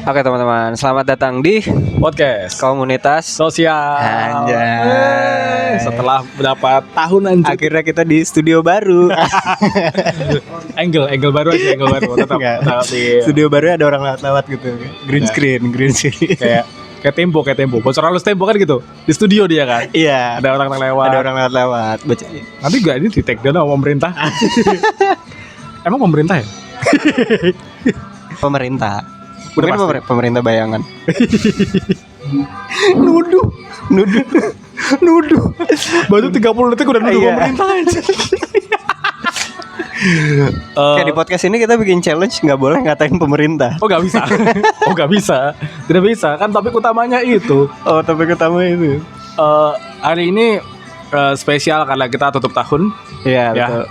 Oke teman-teman, selamat datang di podcast komunitas sosial. Anjay. Setelah berapa tahun anjir. Akhirnya kita di studio baru. angle baru aja, angle baru. Tetap di Studio baru ada orang lewat-lewat gitu. Green screen. kayak tempo. Bocor halus tempo kan gitu. Di studio dia kan. Iya. Ada orang lewat. Ada orang lewat-lewat. Nanti gak ini di take down sama pemerintah. Emang pemerintah ya? Pemerintah. Udah Mungkin pasti. pemerintah bayangan. Nuduh. Baru 30 detik udah nuduh Iya. pemerintah aja. Kayak di podcast ini kita bikin challenge nggak boleh ngatain pemerintah. Oh gak bisa. Tidak bisa. Kan topik utamanya itu. Oh, topik utama itu. Hari ini spesial karena kita tutup tahun. Iya, Ya. betul.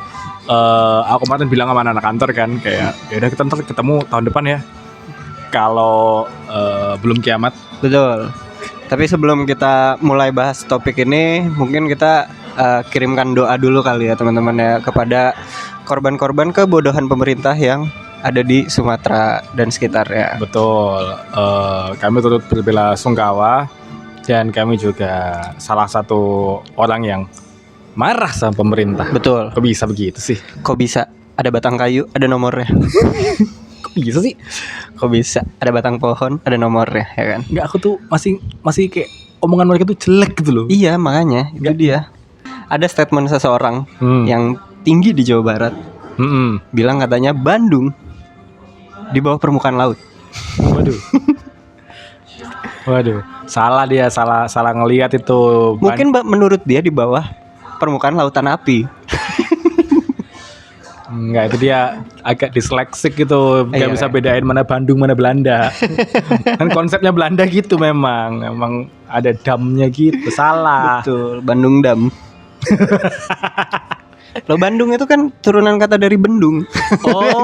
Aku kemarin bilang sama anak kantor kan kayak ya udah kita ntar ketemu tahun depan ya. Kalau belum kiamat. Betul. Tapi sebelum kita mulai bahas topik ini, mungkin kita kirimkan doa dulu kali ya teman-teman ya kepada korban-korban kebodohan pemerintah yang ada di Sumatera dan sekitarnya. Betul. Kami turut berbela-sungkawa dan kami juga salah satu orang yang marah sama pemerintah. Betul. Kok bisa begitu sih? Kok bisa ada batang kayu, ada nomornya? Kok bisa sih? Kok bisa ada batang pohon, ada nomornya, ya kan? Enggak, aku tuh masih kayak omongan mereka tuh jelek gitu loh. Iya, makanya itu dia. Ada statement seseorang yang tinggi di Jawa Barat, bilang katanya Bandung di bawah permukaan laut. Waduh, salah dia, salah ngelihat itu. Mungkin menurut dia di bawah permukaan lautan api. Enggak, itu dia agak disleksik gitu, nggak Iya, bisa iya. bedain mana Bandung mana Belanda. Kan konsepnya Belanda gitu memang ada damnya gitu, salah. Betul, Bandung Dam. Lo Bandung itu kan turunan kata dari bendung. Oh,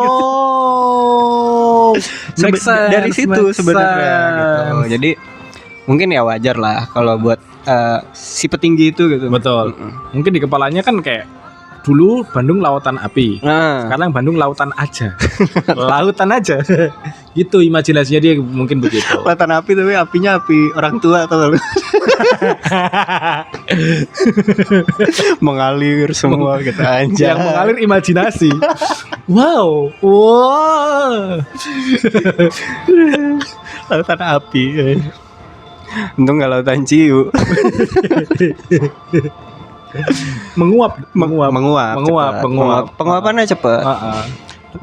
Dari situ sebenarnya gitu. Jadi mungkin ya wajar lah kalau buat si petinggi itu gitu. Betul. Mungkin di kepalanya kan kayak dulu Bandung lautan api. Nah, Sekarang Bandung lautan aja. Lautan aja. Gitu imajinasinya dia mungkin begitu. lautan api tapi apinya api orang tua atau mengalir semua gitu aja. Yang mengalir imajinasi. Wow. Lautan api. Untung nggak lautan ciu. Menguap. Penguapannya cepet.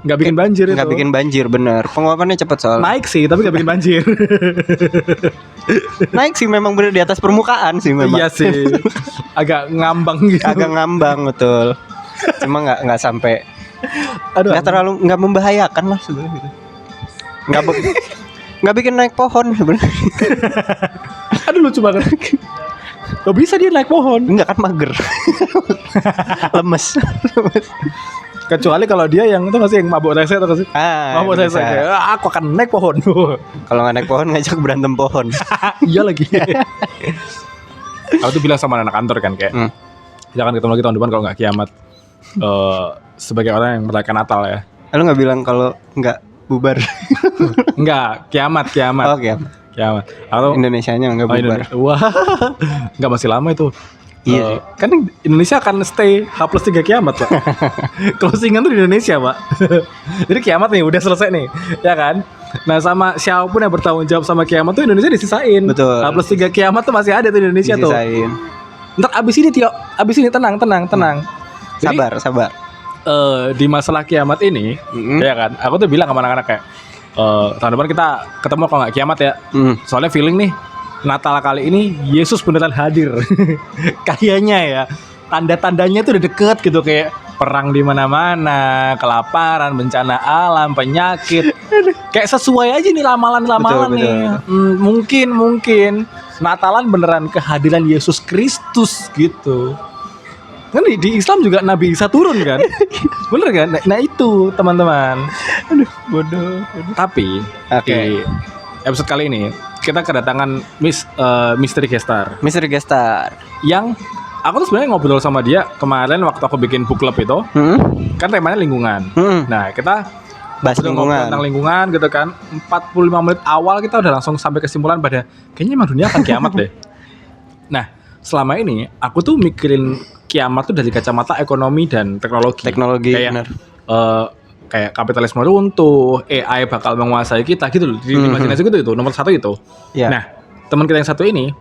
Nggak bikin banjir itu. Nggak bikin banjir, bener. Penguapannya cepet soalnya. Naik sih, tapi nggak bikin banjir. Naik sih memang bener di atas permukaan sih memang. Iya sih. Agak ngambang gitu. Agak ngambang betul. Cuma nggak sampai. Aduh. Nggak membahayakan lah sebenarnya gitu. Nggak bikin naik pohon sebenarnya. Aduh lucu banget. Kok bisa dia naik pohon? Enggak kan mager. Lemes. Kecuali kalau dia yang itu masih yang mabuk rese atau sih? Mabuk rese. bisa. Aku akan naik pohon. Kalau nggak naik pohon ngajak berantem pohon. Iya lagi. Aku tuh bilang sama anak kantor kan kayak kita akan ketemu lagi tahun depan kalau nggak kiamat. Sebagai orang yang merayakan Natal ya. Lu nggak bilang kalau nggak bubar? Enggak, kiamat. Oh, kiamat. Kiamat. Atau Indonesianya nggak bubar. Wah, nggak masih lama itu. Iya sih. Kan Indonesia akan stay H+3 kiamat, Pak. Closingan tuh di Indonesia, Pak. Jadi kiamat nih udah selesai nih, ya kan? Nah, sama siapapun yang bertanggung jawab sama kiamat tuh Indonesia disisain. Betul. H+3 kiamat tuh masih ada tuh di Indonesia Disisain. tuh. Ntar abis ini tenang. Jadi, Sabar. di masalah kiamat ini, ya kan? Aku tuh bilang sama anak-anak kayak tahun depan kita ketemu kalau nggak kiamat ya. Soalnya feeling nih Natal kali ini Yesus beneran hadir. Kayaknya ya. Tanda-tandanya tuh udah deket gitu kayak perang di mana-mana, kelaparan, bencana alam, penyakit. Kayak sesuai aja nih ramalan-ramalan Betul, nih. Mungkin Natalan beneran kehadiran Yesus Kristus gitu. Kan di Islam juga Nabi Isa turun kan? Bener kan? Nah itu teman-teman. Aduh, bodoh. Tapi di episode kali ini kita kedatangan Misteri Gestar. Misteri Gestar. Yang aku tuh sebenarnya ngobrol sama dia kemarin waktu aku bikin book club itu. Kan temanya lingkungan. Nah kita bahas lingkungan. Tentang lingkungan gitu kan. 45 menit awal kita udah langsung sampai kesimpulan pada kayaknya emang dunia akan kiamat deh. Nah, selama ini aku tuh mikirin kiamat tuh dari kacamata ekonomi dan teknologi. Kayak, benar. Kayak kapitalisme runtuh, AI bakal menguasai kita gitu loh. Di imajinasi itu nomor satu itu. Ya. Nah, teman kita yang satu ini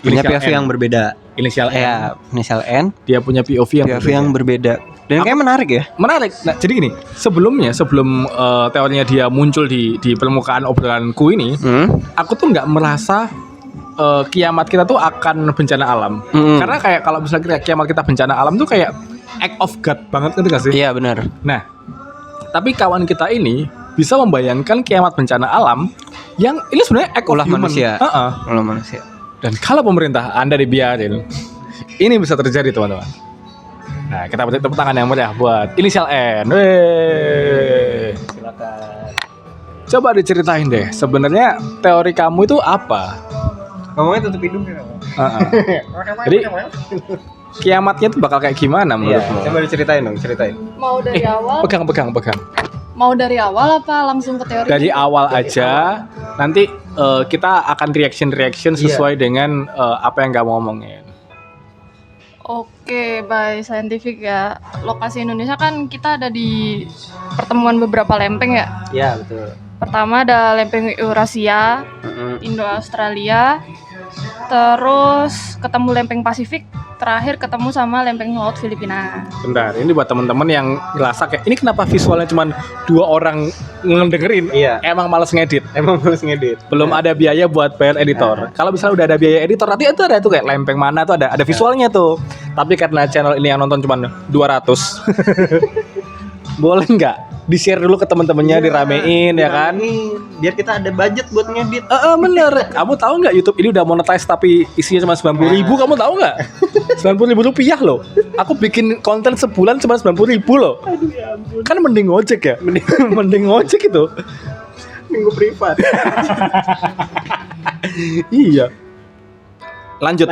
punya inisial POV N. yang berbeda. Inisial N. Ya, inisial N. Dia punya POV yang berbeda. Dan kayak menarik ya. Menarik. Nah, jadi gini, sebelum teorinya dia muncul di permukaan obrolanku ini, aku tuh nggak merasa kiamat kita tuh akan bencana alam. Karena kayak kalau misalnya kiamat kita bencana alam tuh kayak act of God banget gitu gak sih? Iya benar. Nah, tapi kawan kita ini bisa membayangkan kiamat bencana alam yang ini sebenarnya act of Ulah human. manusia. Ulah manusia. Dan kalau pemerintah Anda dibiarin, ini bisa terjadi teman-teman. Nah, kita beri tepuk tangan yang meriah buat inisial N. Weh. Silakan. Coba diceritain deh, sebenarnya teori kamu itu apa? Ngomongnya tutup hidung ya. Jadi kiamatnya itu bakal kayak gimana menurutmu? Coba diceritain dong, ceritain. Mau dari awal? Pegang. Mau dari awal apa langsung ke teori? Dari awal aja. Nanti kita akan reaction sesuai dengan apa yang kamu omongin. Oke, by scientific ya. Lokasi Indonesia kan kita ada di pertemuan beberapa lempeng ya. Iya, betul. Pertama ada lempeng Eurasia, Indo-Australia, terus ketemu lempeng Pasifik, terakhir ketemu sama lempeng Laut Filipina. Bentar, ini buat teman-teman yang ngerasa kayak ini kenapa visualnya cuma 2 orang ngedengerin? Iya. Emang males ngedit. Belum Nah. ada biaya buat bayar editor. Kalau misalnya udah ada biaya editor, nanti itu ada tuh kayak lempeng mana tuh ada visualnya tuh. Tapi karena channel ini yang nonton cuma 200. Boleh nggak di-share dulu ke teman-temannya, diramein ya kan? Biar kita ada budget buat ngedit. Bener. Kamu tahu nggak YouTube ini udah monetize tapi isinya cuma 90.000, kamu tahu nggak? 90.000 rupiah loh. Aku bikin konten sebulan cuma 90.000 loh. Aduh ya ampun. Kan mending ngojek ya? Mending ngojek itu. Minggu privat. Iya. Lanjut.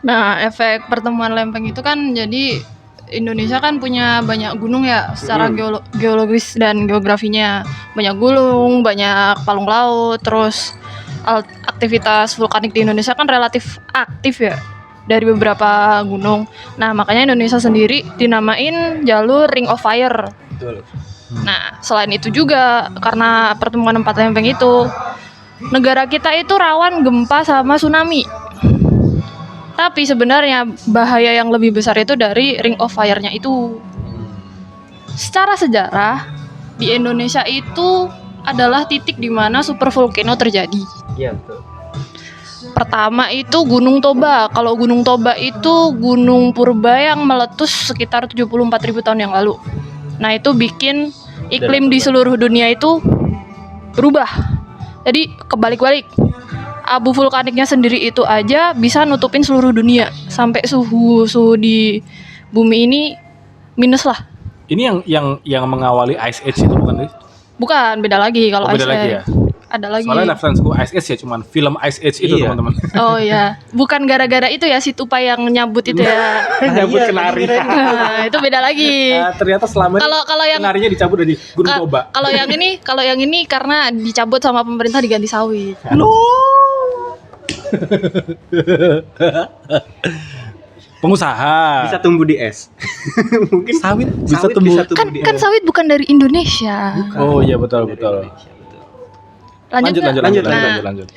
Nah, efek pertemuan lempeng itu kan jadi Indonesia kan punya banyak gunung ya secara geologis dan geografinya. Banyak gunung, banyak palung laut, terus aktivitas vulkanik di Indonesia kan relatif aktif ya dari beberapa gunung. Nah, makanya Indonesia sendiri dinamain jalur Ring of Fire. Betul. Nah, selain itu juga karena pertemuan 4 lempeng itu, negara kita itu rawan gempa sama tsunami. Tapi sebenarnya bahaya yang lebih besar itu dari Ring of Fire-nya itu. Secara sejarah, di Indonesia itu adalah titik di mana super volcano terjadi. Iya, betul. Pertama itu Gunung Toba. Kalau Gunung Toba itu gunung purba yang meletus sekitar 74.000 tahun yang lalu. Nah, itu bikin iklim di seluruh dunia itu berubah. Jadi kebalik-balik. Abu vulkaniknya sendiri itu aja bisa nutupin seluruh dunia sampai suhu di bumi ini minus lah. Ini yang mengawali Ice Age itu bukan sih? Bukan, beda lagi kalau beda Ice lagi Age. ya? Ada lagi. Soalnya referensiku Ice Age ya cuman film Ice Age itu Iya. teman-teman. Oh iya, bukan gara-gara itu ya si tupai yang nyabut itu ya. Nyabut kenari. Nah, itu beda lagi. Ternyata selama ini Kalau yang kenarinya dicabut dari Gunung Toba. kalau yang ini karena dicabut sama pemerintah diganti sawit. Pengusaha Bisa tumbuh di es. Mungkin sawit bisa tumbuh. di Kan es. sawit bukan dari Indonesia. Oh iya betul. Lanjut. Lanjut.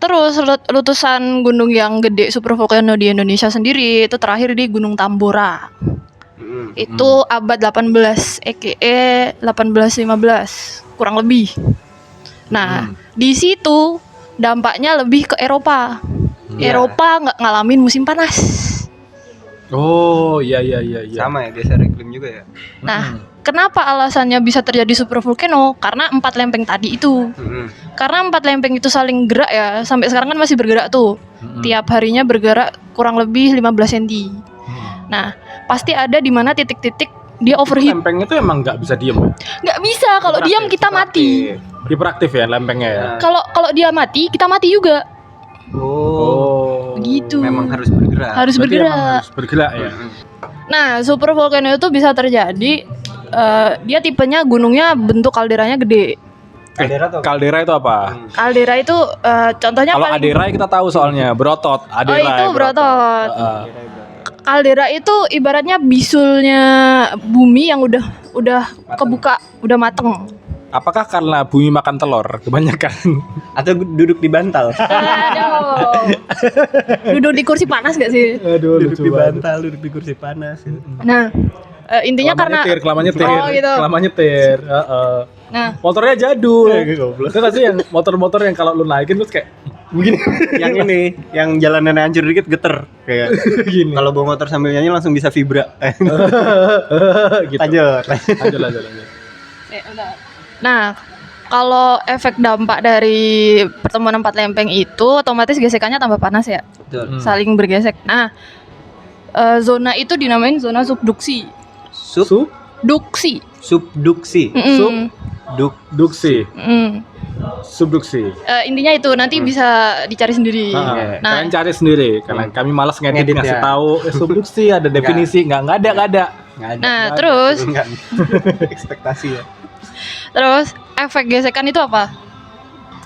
Terus letusan gunung yang gede supervolcano di Indonesia sendiri itu terakhir di Gunung Tambora. Itu abad 18 1815 kurang lebih. Nah, di situ dampaknya lebih ke Eropa. Eropa nggak ngalamin musim panas. Oh iya. Sama ya, geser iklim juga ya. Nah, kenapa alasannya bisa terjadi supervolcano? Karena 4 lempeng tadi itu. Karena 4 lempeng itu saling gerak ya. Sampai sekarang kan masih bergerak tuh. Tiap harinya bergerak kurang lebih 15 cm. Nah, pasti ada di mana titik-titik dia overheat. Lempeng itu emang nggak bisa diem ya? Nggak bisa, kalau diam kita mati. Hiperaktif ya lempengnya ya? Kalau dia mati, kita mati juga. Oh. Begitu. Memang harus bergerak. Harus Berarti emang bergerak. harus bergerak ya? Nah, supervolcano itu bisa terjadi dia tipenya gunungnya bentuk kalderanya gede. Kaldera itu apa? Kaldera itu contohnya Kalau paling Adera kita tahu soalnya berotot. Adera itu ya, berotot. Heeh. Kaldera itu ibaratnya bisulnya bumi yang udah kebuka, udah mateng. Apakah karena bumi makan telur kebanyakan? Atau duduk di bantal? Aduh. Duduk di kursi panas gak sih? Aduh, Duduk di bantal, duduk di kursi panas. Nah, intinya karena kelamaan nyetir, Oh, gitu. kelamaan nyetir. Heeh. nah, Motornya jadul. Itu pasti yang motor-motor yang kalau lu naikin terus kayak begini. Yang ini, yang jalanannya hancur dikit geter kayak Gini. kalau bawa motor sambil nyanyi langsung bisa vibra. Gitu. Lanjut. Lanjut. Nah, kalau efek dampak dari pertemuan 4 lempeng itu otomatis gesekannya tambah panas ya, Betul. saling bergesek. Nah, zona itu dinamain zona subduksi. Duksi. Subduksi. Mm-mm. Subduksi. Mm. Subduksi. Intinya itu nanti bisa dicari sendiri. Nah, Nah, kalian cari sendiri karena kami malas ngedit Ngedit, ngasih ya. tahu subduksi ada definisi nggak ada. Nggak ada. nah terus Enggak. Ekspektasi ya. terus efek gesekan itu apa?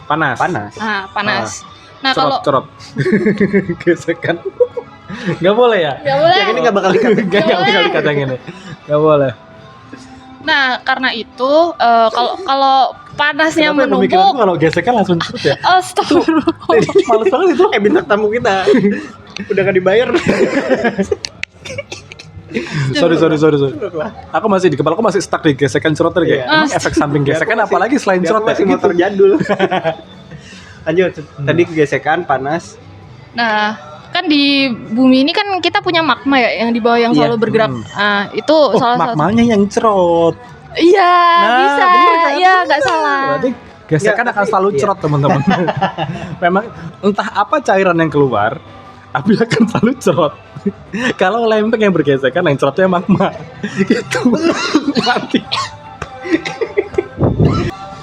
Panas. Nah, panas. Nah, kalau Cerot. Gesekan. Nggak boleh ya? nggak boleh. Yang ini enggak bakal dikat. Nggak bakal dikata yang ini. Nggak boleh. Nah, karena itu kalau panasnya Kenapa pemikiranku menumpuk, kalau gesekan langsung cerut ya? astagfirullah. Males banget itu. Bintang tamu kita udah gak dibayar. Sorry. Aku masih di kepala aku masih stuck di gesekan cerot tadi kayak. Iya. Emang efek samping gesekan Dia aku apalagi selain Dia cerot ya? masih motor jadul. Lanjut. Tadi gesekan panas. Nah, kan di bumi ini kan kita punya magma ya yang di bawah yang Iya. selalu bergerak. Nah, itu Oh, salah satu. magmanya yang cerot. Iya, Nah, bisa. bener kan? Iya, nggak salah. Berarti gesekan Nggak, akan tapi- selalu iya. cerot teman-teman. Memang entah apa cairan yang keluar, api akan selalu cerot. Kalau lempeng yang bergesekan, yang cerotnya magma. Gitu. Mati.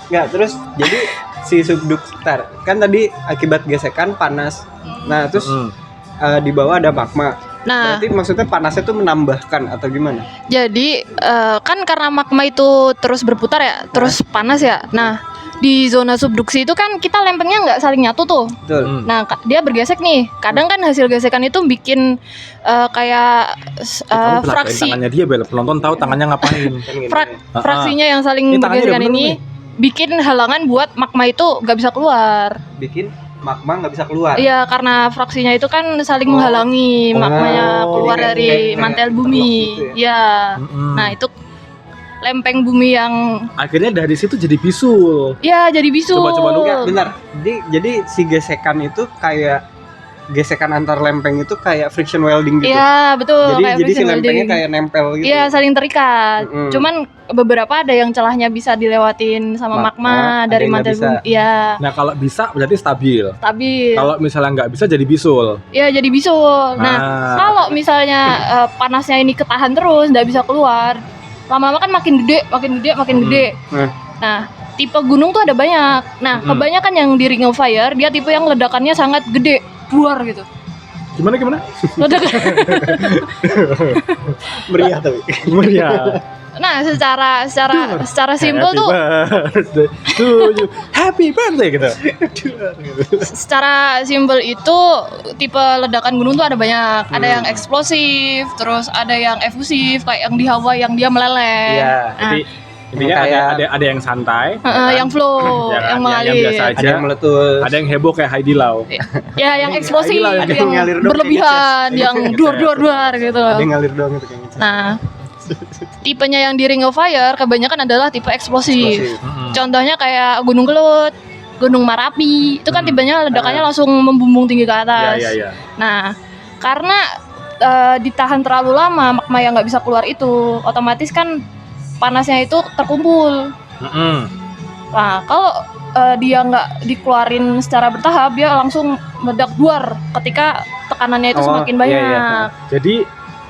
Enggak, terus jadi si subduktor kan tadi akibat gesekan panas. Nah, terus di bawah ada magma. Nah, Berarti maksudnya panasnya tuh menambahkan atau gimana? jadi kan karena magma itu terus berputar ya, terus panas ya. Nah, di zona subduksi itu kan kita lempengnya nggak saling nyatu tuh. Betul. Nah, dia bergesek nih. Kadang kan hasil gesekan itu bikin kayak Kamu pelakain fraksi tangannya dia, Bel. Penonton tahu tangannya ngapain. Kan gini. fraksinya yang saling Ini tangannya bergesekan udah ini bikin halangan buat magma itu nggak bisa keluar. Bikin magma nggak bisa keluar. Iya, karena fraksinya itu kan saling menghalangi magmanya Oh, keluar jadi dari kayak mantel blok bumi. gitu Iya. Nah, itu lempeng bumi yang Akhirnya dari situ jadi bisul. ya jadi bisul. Coba-coba lu, Enggak, benar. Jadi si gesekan itu kayak gesekan antar lempeng itu kayak friction welding gitu. Iya, betul. Jadi kayak si friction lempengnya welding. kayak nempel gitu. Iya, saling terikat. Mm-mm. Cuman beberapa ada yang celahnya bisa dilewatin sama magma Ada dari yang nggak mantel bisa. bumi. Iya, Nah, kalau bisa berarti stabil. stabil. Kalau misalnya nggak bisa jadi bisul. Iya, jadi bisul. Nah, Ah. kalau misalnya panasnya ini ketahan terus, nggak bisa keluar, lama-lama kan makin gede. Hmm. Nah, tipe gunung tuh ada banyak. Nah, kebanyakan yang di Ring of Fire, dia tipe yang ledakannya sangat gede, buar gitu. Gimana? Ledakan. Meriah tapi. Meriah. Nah, secara simpel tuh, Happy birthday gitu. secara simpel itu tipe ledakan gunung tuh ada banyak. Ada yang eksplosif, terus ada yang efusif, kayak yang di Hawaii yang dia meleleh. Iya, Nah, Intinya Kayak- ada yang santai, yang flow, yang mengalir. biasa Ada aja. yang meletus. Ada yang heboh kayak Heidi Lau. Ya, yang eksplosif, Gila, ada ada yang ngalir yang doang, berlebihan, kayak yang duar gitu. Ada yang ngalir doang itu kayaknya. Nah, tipenya yang di Ring of Fire kebanyakan adalah tipe eksplosif. Eksplosif. Contohnya kayak Gunung Kelut, Gunung Marapi, itu kan tipenya ledakannya langsung membumbung tinggi ke atas. Iya. Nah, karena ditahan terlalu lama magma yang nggak bisa keluar itu, otomatis kan panasnya itu terkumpul. Nah, kalau dia nggak dikeluarin secara bertahap, dia langsung meledak duar ketika tekanannya itu Oh, semakin iya, banyak. iya. Jadi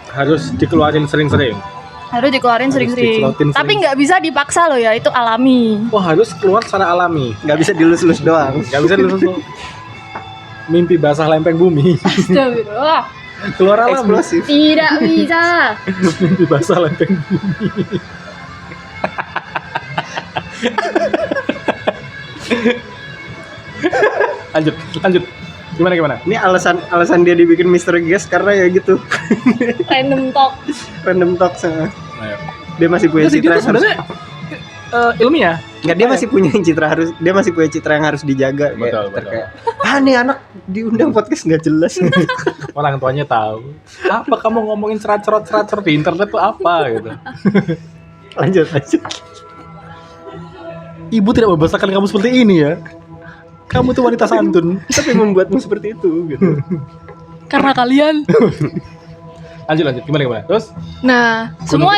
harus dikeluarin sering-sering. Harus dikeluarin Harus sering-sering. dicelotin Tapi sering. nggak bisa dipaksa loh ya, itu alami. Wah, harus keluar secara alami. Nggak bisa dilus-lus doang. Gak bisa langsung mimpi basah lempeng bumi. Astagfirullah. Keluar alami. Eksplosif. Tidak bisa. Mimpi basah lempeng bumi. Lanjut. Gimana? Ini alasan dia dibikin misteri guest karena ya gitu. Random talk. Random talk sama. Nah, ya. Dia masih punya Terus citra itu yang harus, sebenarnya ilmiah. nggak, dia masih punya citra yang harus dijaga. Betul. Kayak, nih anak diundang podcast nggak jelas. Orang tuanya tahu. Apa kamu ngomongin serat-serat di internet tuh apa gitu. lanjut. Ibu tidak membesarkan kamu seperti ini ya. Kamu tuh wanita santun. Tapi membuatmu seperti itu gitu. Karena kalian. Lanjut. Gimana? Terus? Nah, Gunung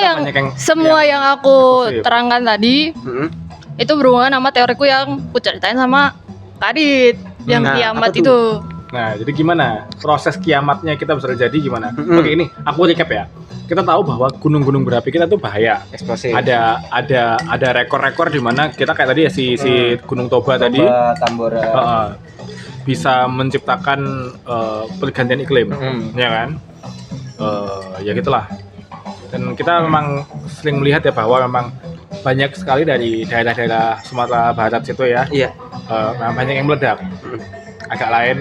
semua yang aku positif. terangkan tadi itu berhubungan sama teoriku yang aku ceritain sama Kadit yang Nah, kiamat apa tuh? itu. Nah, jadi gimana proses kiamatnya kita bisa terjadi gimana? Oke, ini aku recap ya. Kita tahu bahwa gunung-gunung berapi kita tuh bahaya. Eksplosif. Ada rekor-rekor di mana kita kayak tadi ya si Gunung Toba tadi Tambora. bisa menciptakan pergantian iklim, ya kan? Ya gitulah. Dan kita memang sering melihat ya bahwa memang banyak sekali dari daerah-daerah Sumatera Barat situ ya. Iya. Memang banyak yang meledak. Agak lain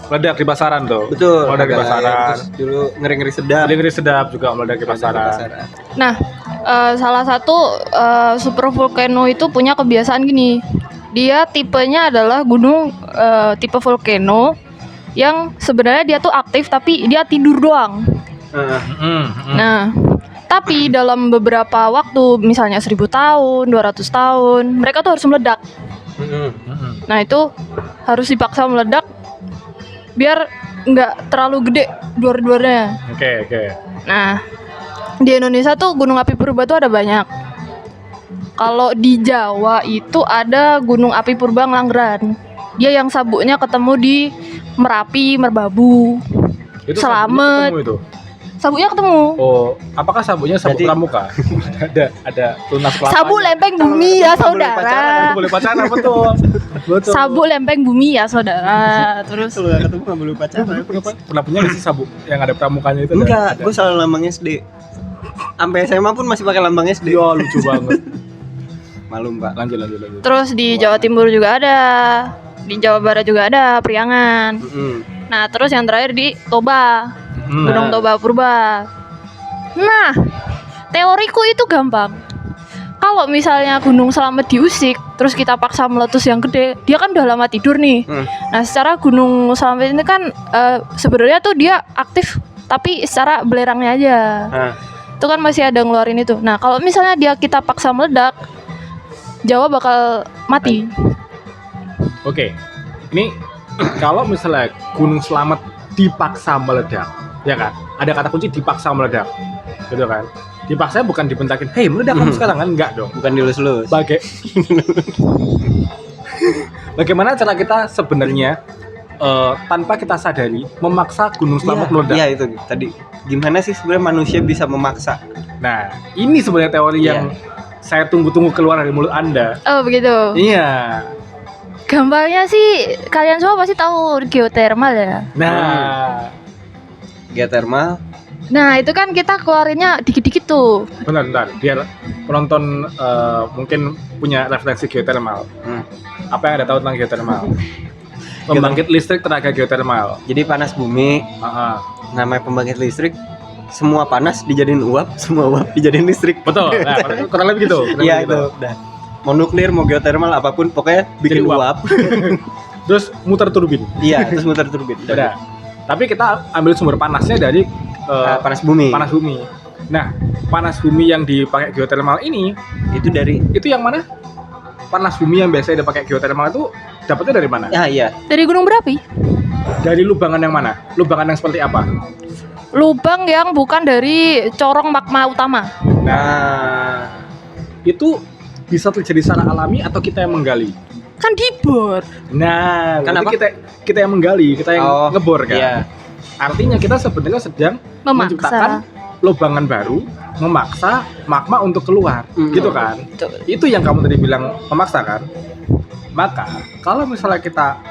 meledak di pasaran tuh. Betul. Meledak di pasaran. Terus dulu ngeri-ngeri sedap. Ngeri sedap juga meledak di pasaran. Nah, salah satu super volcano itu punya kebiasaan gini. Dia tipenya adalah gunung tipe volcano yang sebenarnya dia tuh aktif tapi dia tidur doang. Nah, tapi dalam beberapa waktu, misalnya 1000 tahun, 200 tahun, mereka tuh harus meledak. Nah, itu harus dipaksa meledak biar nggak terlalu gede dua-duanya. Oke. Nah, di Indonesia tuh gunung api purba tuh ada banyak. Kalau di Jawa itu ada gunung api purba Ngelanggeran. Dia yang sabuknya ketemu di Merapi, Merbabu. Itu Selamat. sabuknya ketemu itu. Sabuknya ketemu. Oh, apakah sabuknya sabuk Jadi- pramuka? ada tunas kelapa. Sabuk lempeng bumi ya, saudara. Boleh pacaran betul. Sabuk lempeng bumi ya, saudara. Terus Kalau nggak ketemu nggak boleh pacaran. Pernah punya nggak sih sabuk yang ada pramukanya itu? Enggak, gue selalu lambang SD. Sampai SMA pun masih pakai lambang SD. Iya, lucu banget. Malu Pak. Lanjut. terus di Jawa Timur juga ada. Di Jawa Barat juga ada Priangan. Nah, terus yang terakhir di Toba. Gunung Toba Purba. Nah, teoriku itu gampang. Kalau misalnya Gunung Slamet diusik, terus kita paksa meletus yang gede, dia kan udah lama tidur nih. Nah, secara Gunung Slamet ini kan sebenarnya tuh dia aktif, tapi secara belerangnya aja. Itu kan masih ada ngeluarin itu. Nah, kalau misalnya kita paksa meledak, Jawa bakal mati. Oke. Ini kalau misalnya Gunung Slamet dipaksa meledak, ya kan? Ada kata kunci dipaksa meledak. Gitu kan? Dipaksa bukan dibentakin, "Hei, meledak kamu sekarang," kan? Enggak dong. Bukan dilus-lus. Bagaimana cara kita sebenarnya tanpa kita sadari memaksa Gunung Slamet meledak? Iya itu tadi. Gimana sih sebenarnya manusia bisa memaksa? Nah, ini sebenarnya teori yang saya tunggu-tunggu keluar dari mulut Anda. Oh, begitu. Iya. Gampangnya sih kalian semua pasti tahu geotermal ya. Nah, Geothermal. Nah, itu kan kita keluarinnya dikit-dikit tuh. bentar. Biar penonton mungkin punya referensi geothermal. Apa yang Anda tahu tentang geothermal? Pembangkit listrik tenaga geothermal. Jadi panas bumi, namanya pembangkit listrik. Semua panas dijadiin uap, semua uap dijadiin listrik. Betul. Nah, kurang lebih gitu. Iya itu. Udah. Mau nuklir, mau geothermal, apapun, pokoknya bikin Jadi uap. uap. Terus muter turbin. Iya, terus muter turbin. Udah. Tapi kita ambil sumber panasnya dari Panas bumi. panas bumi. Nah, panas bumi yang dipakai geothermal ini Itu dari. itu yang mana? Panas bumi yang biasanya dipakai geothermal itu dapatnya dari mana? Ya iya. Dari gunung berapi. Dari lubangan yang mana? Lubangan yang seperti apa? Lubang yang bukan dari corong magma utama. Nah, itu bisa terjadi secara alami atau kita yang menggali? Kan dibor. Nah, Kenapa? berarti kita yang menggali, kita yang ngebor kan? Iya. Artinya kita sebenarnya sedang menciptakan Memaksa. lubangan baru, memaksa magma untuk keluar, gitu kan? Betul. Itu yang kamu tadi bilang memaksa kan? Maka kalau misalnya kita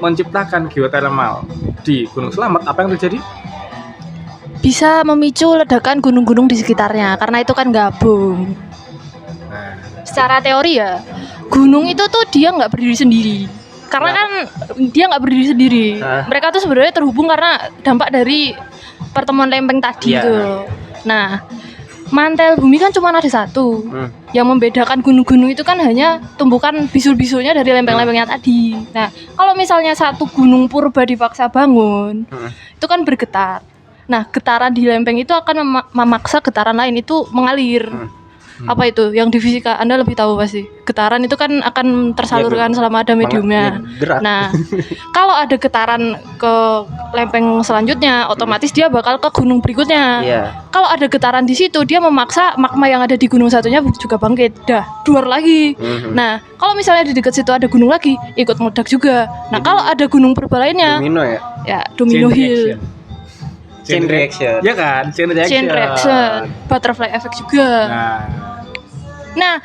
menciptakan geothermal di Gunung Slamet, apa yang terjadi? Bisa memicu ledakan gunung-gunung di sekitarnya karena itu kan gabung. Nah, secara teori ya, gunung itu tuh dia nggak berdiri sendiri. Karena kan dia nggak berdiri sendiri. Mereka tuh sebenarnya terhubung karena dampak dari pertemuan lempeng tadi itu. Nah, mantel bumi kan cuma ada satu. Yang membedakan gunung-gunung itu kan hanya tumbukan bisul-bisulnya dari lempeng-lempengnya tadi. Nah, kalau misalnya satu gunung purba dipaksa bangun, itu kan bergetar. Nah, getaran di lempeng itu akan memaksa getaran lain itu mengalir. Apa itu? Yang di fisika Anda lebih tahu pasti. Getaran itu kan akan tersalurkan selama ada mediumnya. Nah, kalau ada getaran ke lempeng selanjutnya, otomatis dia bakal ke gunung berikutnya. Kalau ada getaran di situ, dia memaksa magma yang ada di gunung satunya juga bangkit. Duar lagi. Nah, kalau misalnya di dekat situ ada gunung lagi, ikut meledak juga. Nah, kalau ada gunung purba lainnya, domino ya? Ya, domino hill. Chain reaction. Ya kan, chain reaction. Butterfly effect juga. Nah,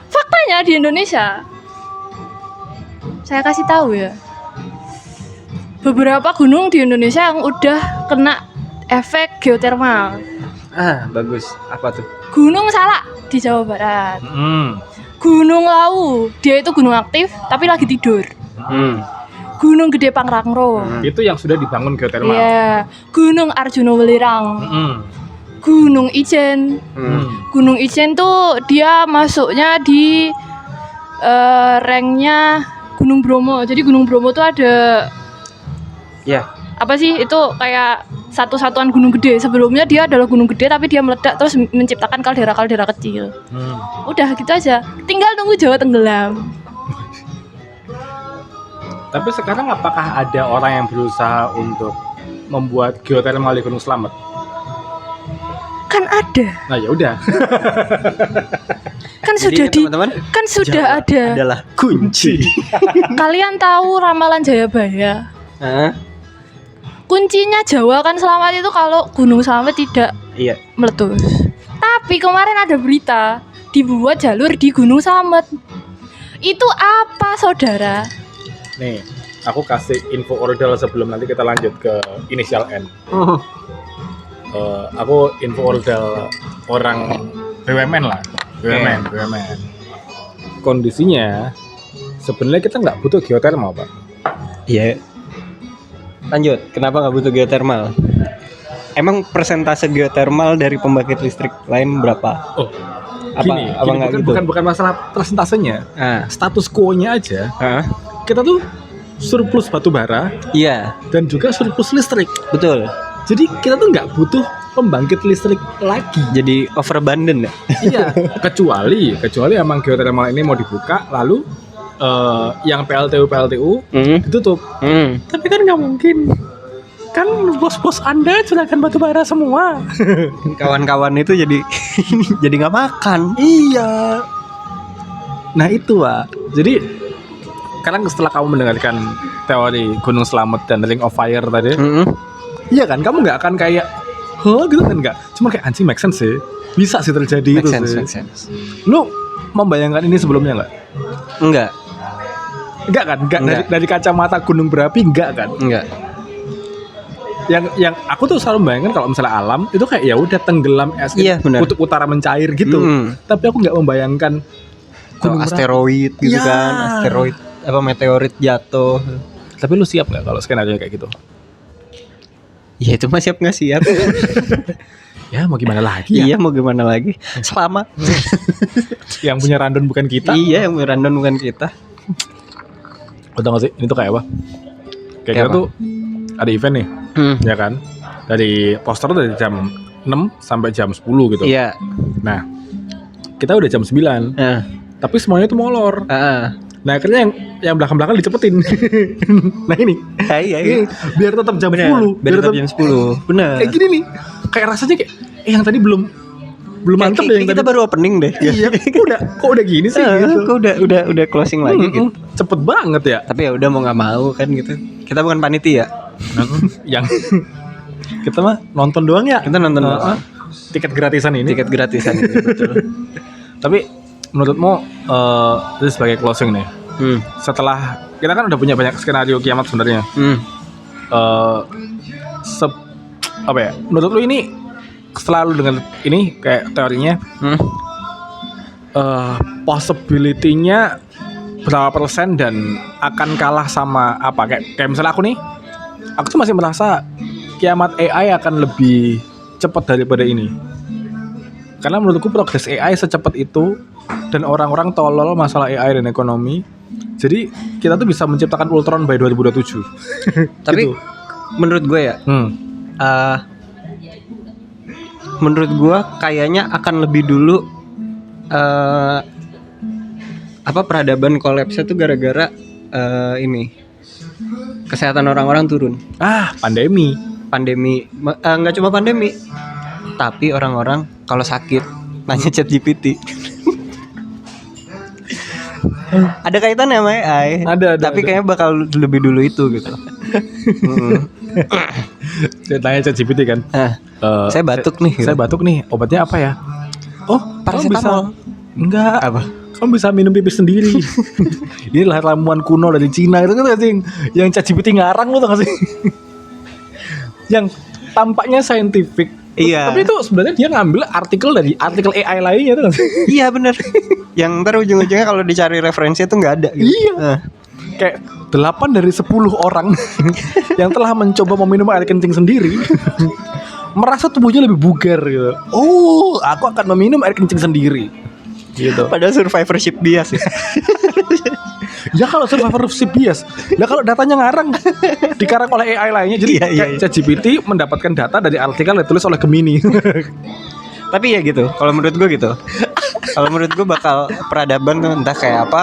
faktanya di Indonesia, saya kasih tahu ya, beberapa gunung di Indonesia yang udah kena efek geotermal. Bagus. Apa tuh? Gunung Salak di Jawa Barat. Gunung Lawu, dia itu gunung aktif tapi lagi tidur. Gunung Gede Pangrango. Itu yang sudah dibangun geotermal. Iya. Gunung Arjuna Welirang. Gunung Ijen. Gunung Ijen tuh dia masuknya di ranknya Gunung Bromo. Jadi Gunung Bromo tuh ada apa sih? Itu kayak satu-satuan gunung gede. Sebelumnya dia adalah gunung gede tapi dia meledak terus menciptakan kaldera-kaldera kecil. Udah gitu aja. Tinggal nunggu Jawa tenggelam. Tapi sekarang apakah ada orang yang berusaha untuk membuat geotermal di Gunung Slamet? Kan ada. Nah, ya udah. Kan sudah teman-teman, kan sudah ada. Adalah kunci. Kalian tahu ramalan Jayabaya? Kuncinya Jawa kan selamat itu kalau Gunung Slamet tidak meletus. Tapi kemarin ada berita dibuat jalur di Gunung Slamet. Itu apa, saudara? Nih, aku kasih info ordal sebelum nanti kita lanjut ke inisial N. Aku info ordal orang BUMN lah, BUMN. Kondisinya sebenarnya kita nggak butuh geotermal, Pak. Iya. Lanjut, kenapa nggak butuh geotermal? Emang persentase geotermal dari pembangkit listrik lain berapa? Gini, bukan masalah persentasenya. Status quo-nya aja. Kita tuh surplus batu bara, dan juga surplus listrik. Betul. Jadi kita tuh nggak butuh pembangkit listrik lagi. Jadi overabundant ya? Iya. kecuali emang geotermal ini mau dibuka, lalu yang PLTU ditutup. Tapi kan nggak mungkin. Kan bos-bos Anda juragan batu bara semua. Kawan-kawan itu jadi jadi nggak makan. Iya. Nah itu, Pak. Jadi sekarang setelah kamu mendengarkan teori Gunung Slamet dan Ring of Fire tadi, iya kan, kamu nggak akan kayak, gitu kan nggak? Cuma kayak anjing, make sense sih, bisa sih terjadi make itu sense, sih. Make sense. Lu membayangkan ini sebelumnya nggak? Enggak kan? Enggak. Dari kacamata gunung berapi enggak kan? Enggak. Yang aku tuh selalu membayangkan kalau misalnya alam itu kayak ya udah tenggelam es, kutub utara mencair gitu. Tapi aku nggak membayangkan gunung asteroid gitu kan, asteroid apa meteorit jatuh. Tapi lu siap nggak kalau skenario kayak gitu? Ya itu mah siap nggak siap. Ya mau gimana lagi? Iya mau gimana lagi? Selamat. Yang punya random bukan kita. Iya yang punya random bukan kita. Udah nggak sih? Ini tuh kayak apa? Kayak kita tuh ada event nih, ya kan? Dari poster dari jam 6 sampai jam 10 gitu. Iya. Nah, kita udah jam 9. Tapi semuanya tuh molor. Nah akhirnya yang belakang-belakang dicepetin. Nah ini iya. Biar tetap jam 10. Biar tetap jam 10. Benar. Kayak gini nih. Kayak rasanya kayak yang tadi belum mantap deh yang kita tadi. baru opening deh. Iya. Kok udah gini sih gitu. Kok udah closing lagi gitu. Cepet banget ya. Tapi ya udah mau enggak mau kan gitu. Kita bukan panitia. Yang kita mah nonton doang ya. Kita nonton doang. Tiket gratisan ini. Betul. Tapi menurutmu itu sebagai closing nih, setelah kita kan udah punya banyak skenario kiamat sebenarnya, apa ya? Menurut lu ini setelah lu dengan ini kayak teorinya, possibility-nya berapa persen dan akan kalah sama apa? Kayak misalnya aku tuh masih merasa kiamat AI akan lebih cepat daripada ini. Karena menurutku progres AI secepat itu dan orang-orang tolol masalah AI dan ekonomi. Jadi kita tuh bisa menciptakan Ultron by 2027. Tapi Gitu. menurut gue ya, menurut gue kayaknya akan lebih dulu peradaban kolapsnya tuh gara-gara ini kesehatan orang-orang turun. Pandemi. Nggak cuma pandemi, tapi orang-orang kalau sakit nanya ChatGPT. Ada kaitannya sama AI. Ada, tapi ada. kayaknya bakal lebih dulu itu gitu. Saya tanya ChatGPT kan. Saya batuk nih. Saya batuk nih. Obatnya apa ya? Oh, kamu bisa. Paracetamol. Enggak. Apa? Kamu bisa minum pipis sendiri. Inilah ramuan kuno dari Cina itu kan sih. Yang ChatGPT ngarang lo tau gak sih? Yang tampaknya scientific. Iya. Tapi itu sebenarnya dia ngambil artikel dari artikel AI lainnya tuh. Iya benar. Yang ntar ujung-ujungnya kalau dicari referensinya tuh nggak ada. Gitu. Iya. Kayak 8 dari 10 orang yang telah mencoba meminum air kencing sendiri merasa tubuhnya lebih bugar gitu. Oh, aku akan meminum air kencing sendiri. Gitu. Padahal survivorship bias ya. Ya kalau survivorship bias. Lah kalau datanya ngarang dikarang oleh AI lainnya. Jadi Iya. ChatGPT mendapatkan data dari artikel yang ditulis oleh Gemini. Tapi ya gitu. Kalau menurut gue gitu. Kalau menurut gue bakal peradaban tuh entah kayak apa.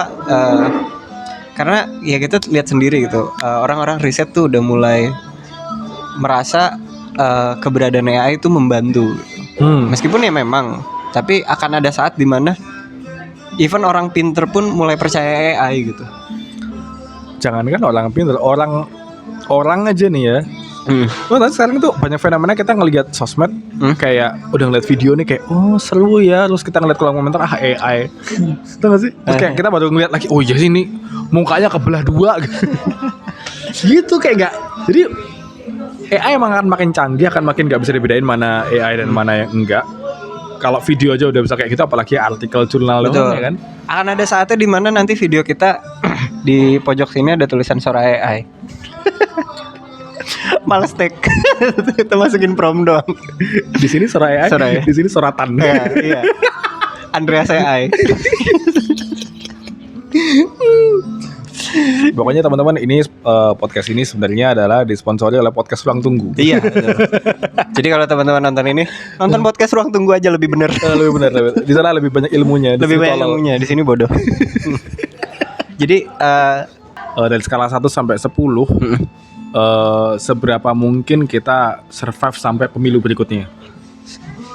Karena ya kita lihat sendiri gitu. Orang-orang riset tuh udah mulai merasa keberadaan AI itu membantu. Meskipun ya memang. Tapi akan ada saat dimana even orang pinter pun mulai percaya AI gitu. Jangan kan orang pintar, orang aja nih ya. Tapi sekarang itu banyak fenomena kita ngelihat sosmed kayak udah ngeliat video nih kayak oh seru ya, terus kita ngeliat kolom komentar AI. Tahu gak sih? Terus kayak kita baru ngeliat lagi oh iya sih ini mukanya kebelah dua gitu kayak enggak. Jadi AI emang akan makin canggih, akan makin nggak bisa dibedain mana AI dan mana yang enggak. Kalau video aja udah bisa kayak gitu, apalagi artikel jurnal doang ya kan. Akan ada saatnya di mana nanti video kita di pojok sini ada tulisan suara AI. Males tag. Kita masukin prom doang. Di sini suara AI, di sini suratan. Iya. Andreas AI. Pokoknya teman-teman ini podcast ini sebenarnya adalah disponsori oleh podcast Ruang Tunggu. Iya. Jadi kalau teman-teman nonton ini, nonton podcast Ruang Tunggu aja lebih bener. Lebih benar. Di sana lebih banyak ilmunya. Lebih banyak ilmunya. Di sini bodoh. Jadi dari skala 1 sampai 10 seberapa mungkin kita survive sampai pemilu berikutnya?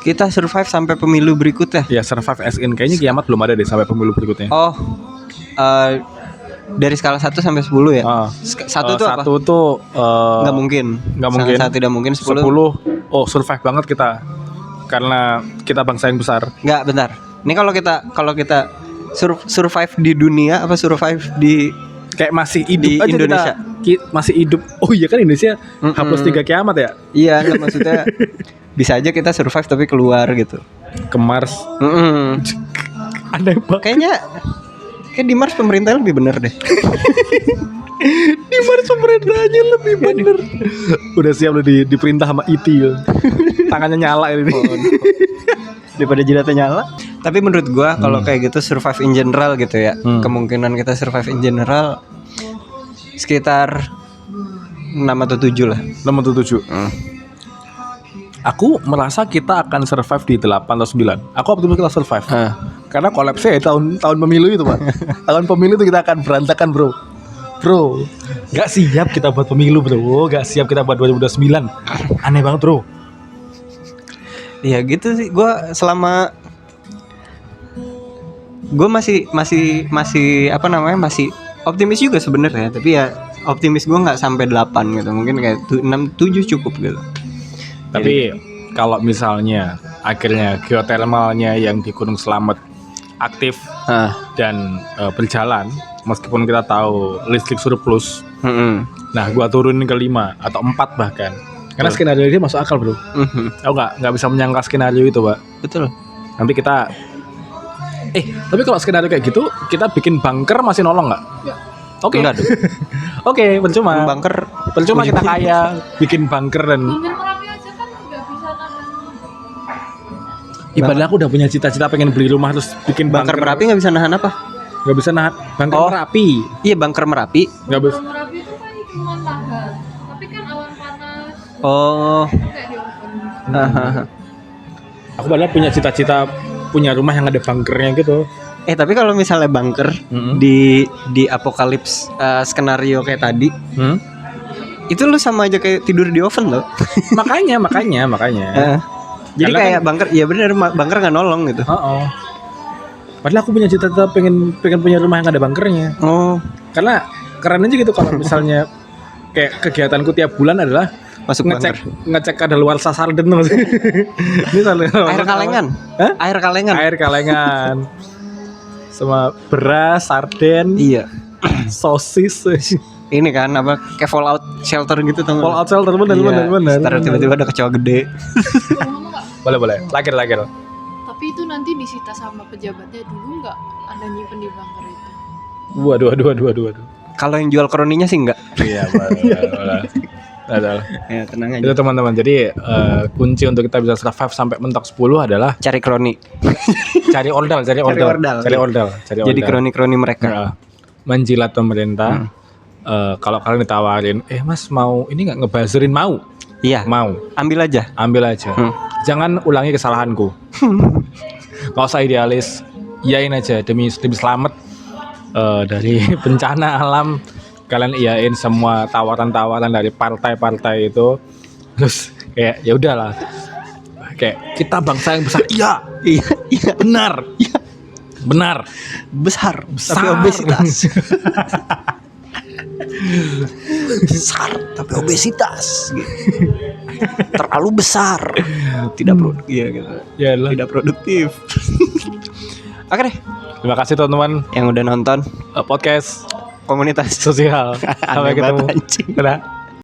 kita survive sampai pemilu berikutnya. Ya survive as in kayaknya kiamat belum ada deh sampai pemilu berikutnya. Oh, dari skala 1 sampai 10 ya. Satu tuh apa? 1 tuh Nggak mungkin. Sangat tidak mungkin. 10. Oh survive banget kita karena kita bangsa yang besar. Nggak, bentar. Ini kalau kita survive di dunia apa survive di kayak masih hidup di aja Indonesia. Masih hidup. Oh iya kan Indonesia H+3 kiamat ya. Iya, nggak, maksudnya bisa aja kita survive tapi keluar gitu. Ke Mars. Aneh banget. Kayaknya di Mars pemerintah lebih bener deh. Di Mars pemerintahnya lebih bener. Udah siap lu diperintah sama IT ya. Tangannya nyala ini. Daripada jidatnya nyala. Tapi menurut gua kalau kayak gitu survive in general gitu ya. Kemungkinan kita survive in general sekitar 6 atau 7 lah. 6 atau 7. Aku merasa kita akan survive di 8 atau 9. Aku optimis kita survive. Karena kolapsnya ya tahun pemilu itu, Pak. Tahun pemilu itu kita akan berantakan, Bro. Gak siap kita buat pemilu, Bro. Gak siap kita buat 2029. Aneh banget, Bro. Ya gitu sih. Gue masih apa namanya, masih optimis juga sebenarnya. Tapi ya optimis gue nggak sampai 8 gitu. Mungkin kayak 6-7 cukup gitu. Tapi kalau misalnya akhirnya geotermalnya yang di Gunung Slamet aktif dan berjalan, meskipun kita tahu listrik surplus, nah gua turunin ke 5 atau 4 bahkan, karena skenario dia masuk akal, Bro. Aku nggak bisa menyangka skenario itu, Pak. Betul. Nanti kita Tapi kalau skenario kayak gitu, kita bikin bunker masih nolong nggak? Oke. Enggak dong. Oke, percuma. Bunker Percuma kita kaya bikin bunker dan Bunker Merapi aja kan nggak bisa nahan. ibadah aku udah punya cita-cita pengen beli rumah terus bikin bunker Merapi nggak bisa nahan apa? Nggak bisa nahan bunker Oh. Merapi. Iya, bunker Merapi. Nggak bisa. Bunker Merapi itu kan cuma tahan. Tapi kan awan panas Oh. kayak di oven. Hahaha. Aku padahal punya cita-cita punya rumah yang ada bunkernya gitu. Tapi kalau misalnya bunker Mm-mm. di apokalips skenario kayak tadi, itu lu sama aja kayak tidur di oven loh. makanya. Jadi Karena kayak bunker, iya bener, bunker nggak nolong gitu. Oh. Padahal aku punya cita-cita pengen punya rumah yang ada bunkernya. Oh, Karena keren aja gitu kalau misalnya kayak kegiatanku tiap bulan adalah masuk bunker. ngecek ada luar sarden loh. Ini Air kalengan. Hah? Air kalengan. Air kalengan. Sama beras, sarden, Iya. sosis. Ini kan apa kayak fallout shelter gitu tuh. Fallout shelter bener. Ntar tiba-tiba ada kecoa gede. Ngomong nggak? Boleh. Lagir. Tapi itu nanti disita sama pejabatnya dulu nggak ada nyimpen di bunker itu. Waduh. Kalau yang jual kroninya sih enggak. Iya, boleh. Ya, tenang Itu aja. teman-teman. Jadi kunci untuk kita bisa survive sampai mentok 10 adalah Cari kroni. cari ordal. Jadi kroni-kroni mereka. Nah, menjilat pemerintah. Kalau kalian ditawarin, Mas mau ini nggak ngebazerin, mau? Iya. Mau. Ambil aja. Ambil aja. Jangan ulangi kesalahanku. Gak usah idealis. Iyain aja demi selamat dari bencana alam. Kalian iyain semua tawaran-tawaran dari partai-partai itu. Terus kayak ya udahlah. Kayak kita bangsa yang besar. Iya. Benar. Iya. Benar. Besar. Tapi obesitas. Besar tapi obesitas. Terlalu besar. Tidak produktif. Iya gitu. Yalah. Tidak produktif. Oke deh, Terima kasih teman-teman yang udah nonton podcast komunitas sosial. Sampai Aneh banget, ketemu. anjing. Dadah.